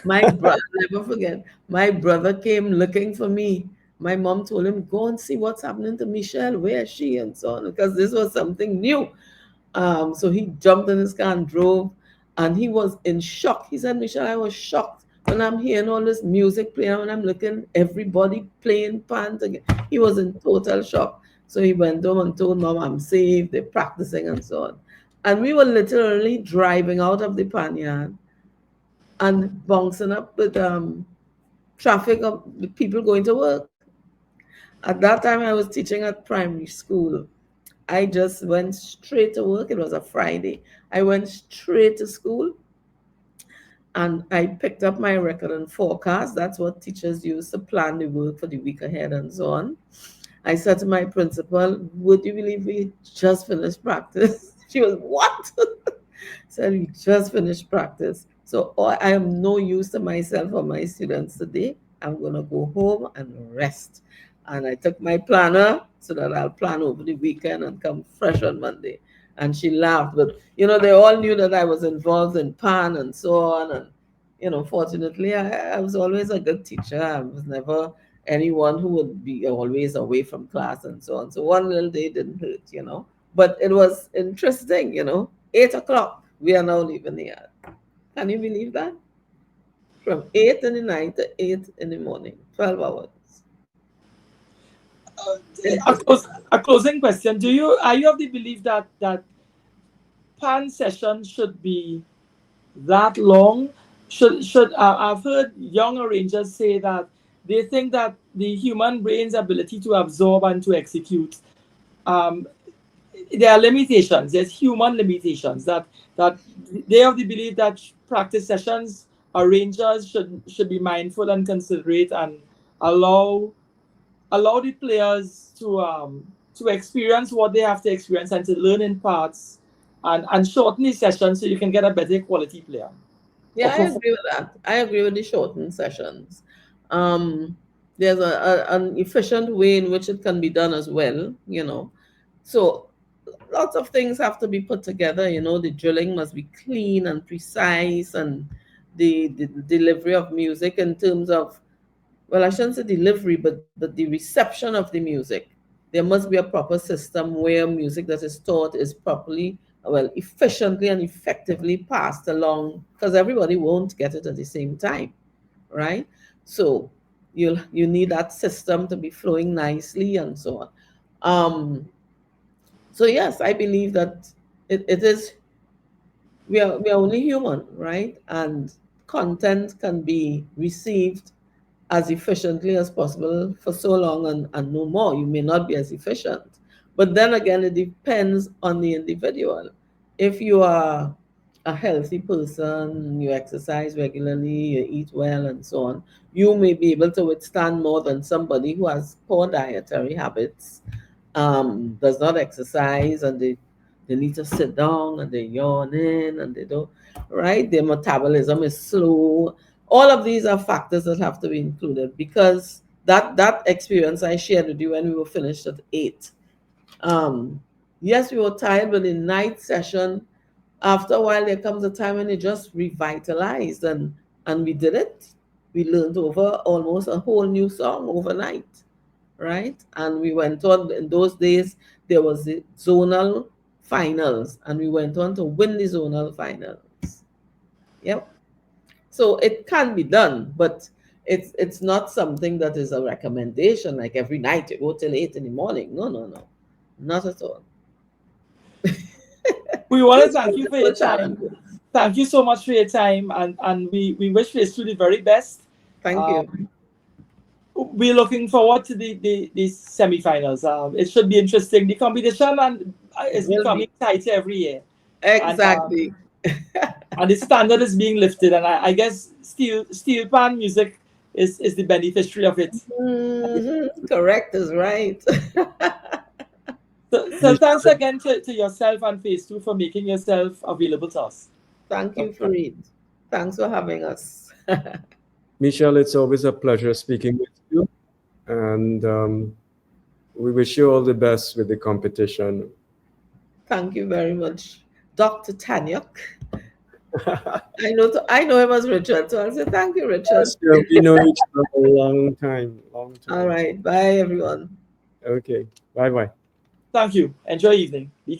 C: My brother, never forget, my brother came looking for me. My mom told him, go and see what's happening to Michelle. Where is she? And so on, because this was something new. So he jumped in his car and drove, and he was in shock. He said, Michelle, I was shocked when I'm hearing all this music playing, when I'm looking, everybody playing pans again. He was in total shock. So he went home and told mom, I'm safe, they're practicing and so on. And we were literally driving out of the pan yard and bouncing up with traffic of people going to work. At that time, I was teaching at primary school. I just went straight to work. It was a Friday. I went straight to school and I picked up my record and forecast. That's what teachers use to plan the work for the week ahead and so on. I said to my principal, would you believe we just finished practice? She was, what? Said we just finished practice. So I am no use to myself or my students today. I'm gonna go home and rest. And I took my planner so that I'll plan over the weekend and come fresh on Monday. And she laughed, but they all knew that I was involved in PAN and so on. And fortunately, I was always a good teacher. I was never anyone who would be always away from class and so on. So one little day didn't hurt. But it was interesting. 8 o'clock, we are now leaving here. Can you believe that? From 8 in the night to 8 in the morning, 12 hours. Interesting.
A: A closing question: are you of the belief that pan session should be that long? I've heard young arrangers say that they think that the human brain's ability to absorb and to execute, um, there are limitations. There's human limitations that they have the belief that practice sessions arrangers should be mindful and considerate and allow allow the players to experience what they have to experience and to learn in parts and shorten the session so you can get a better quality player
C: Yeah,
A: or
C: I
A: perform.
C: agree with that. I agree with the shortened sessions. Um, there's an efficient way in which it can be done as well, you know. So lots of things have to be put together, you know. The drilling must be clean and precise, and the delivery of music in terms of, well, I shouldn't say delivery, but the reception of the music. There must be a proper system where music that is taught is properly, well, efficiently and effectively passed along, because everybody won't get it at the same time, right? So you need that system to be flowing nicely and so on. Um, so yes, I believe that it is, we are only human, right? And content can be received as efficiently as possible for so long, and no more. You may not be as efficient. But then again, it depends on the individual. If you are a healthy person, you exercise regularly, you eat well, and so on, you may be able to withstand more than somebody who has poor dietary habits, does not exercise, and they need to sit down and they yawn in and they don't, right? Their metabolism is slow. All of these are factors that have to be included, because that experience I shared with you when we were finished at 8. Um, yes, we were tired, but in night session, after a while, there comes a time when it just revitalized, and we did it. We learned over almost a whole new song overnight, right? And we went on, in those days, there was the zonal finals, and we went on to win the zonal finals. Yep. So it can be done, but it's not something that is a recommendation like every night you go till 8 in the morning. No, no, no, not at all.
A: We want to
C: Just
A: thank you for
C: multiple
A: your time.
C: challenges.
A: Thank you so much for your time, and we wish Phase 2 the very best.
C: Thank
A: Uh,
C: you.
A: we're looking forward to the semifinals. It should be interesting. The competition and is
C: Will
A: becoming
C: be
A: tighter every year, and
C: exactly.
A: the standard is being lifted. And I guess steel pan music is the beneficiary of it.
C: Correct is right.
A: So thanks
B: Michelle,
A: again to yourself and Phase 2 for making yourself available to us.
C: Thank you, Fareed. Thanks for having us.
B: Michelle, it's always a pleasure speaking with you, and we wish you all the best with the competition.
C: Thank you very much, Dr. Tanyuk. I know him as Richard, so I'll say thank you, Richard.
B: Yes, yeah, we know each other a long time, long
C: All
B: time.
C: right. Bye, everyone.
B: Okay, bye bye.
A: Thank you. Enjoy your evening. Be